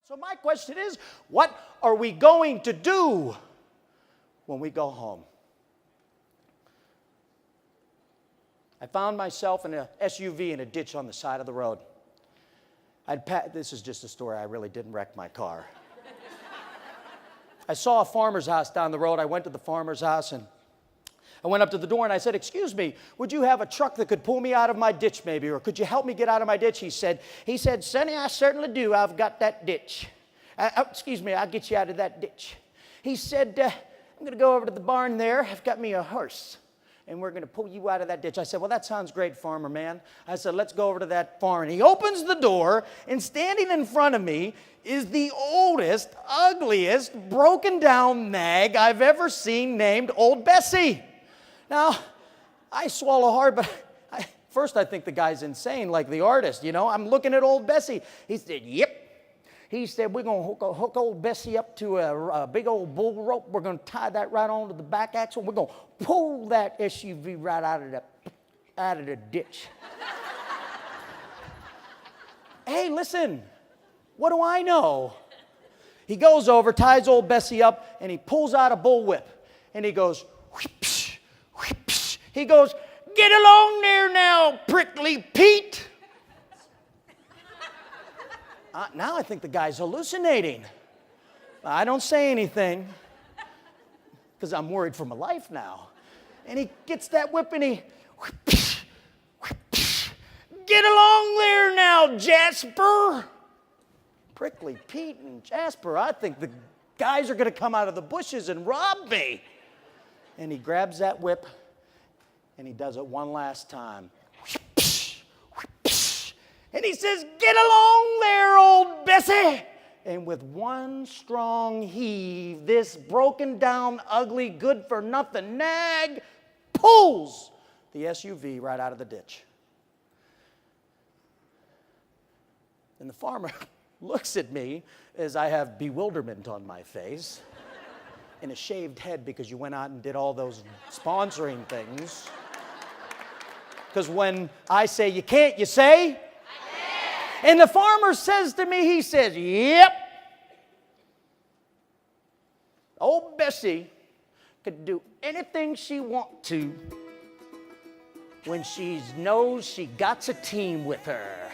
So my question is, what are we going to do when we go home? I found myself in an SUV in a ditch on the side of the road. This is just a story. I really didn't wreck my car. I saw a farmer's house down the road. I went to the farmer's house and I went up to the door and I said, "Excuse me, would you have a truck that could pull me out of my ditch maybe, or could you help me get out of my ditch?" He said, "Sonny, I certainly do. I've got that ditch. Excuse me, I'll get you out of that ditch." He said, "I'm going to go over to the barn there. I've got me a horse, and we're going to pull you out of that ditch." I said, "Well, that sounds great, farmer man." I said, "Let's go over to that farm." And he opens the door, and standing in front of me is the oldest, ugliest, broken down nag I've ever seen, named Old Bessie. Now, I swallow hard, but first I think the guy's insane, like the artist, you know. I'm looking at Old Bessie. He said, "Yep." He said, "We're going to hook old Bessie up to a big old bull rope. We're going to tie that right onto the back axle. We're going to pull that SUV right out of the ditch." Hey, listen, what do I know? He goes over, ties old Bessie up, and he pulls out a bullwhip. And he goes, whoosh, whoosh. He goes, "Get along there now, prickly Pete." Now I think the guy's hallucinating. I don't say anything because I'm worried for my life now. And he gets that whip and he, whoosh, whoosh. "Get along there now, Jasper." Prickly Pete and Jasper, I think the guys are going to come out of the bushes and rob me. And he grabs that whip and he does it one last time. And he says, "Get along there, old Bessie." And with one strong heave, this broken down, ugly, good for nothing nag pulls the SUV right out of the ditch. And the farmer looks at me as I have bewilderment on my face and a shaved head because you went out and did all those sponsoring things. Because when I say you can't, you say? I can. And the farmer says to me, he says, "Yep. Old Bessie could do anything she want to when she knows she got a team with her."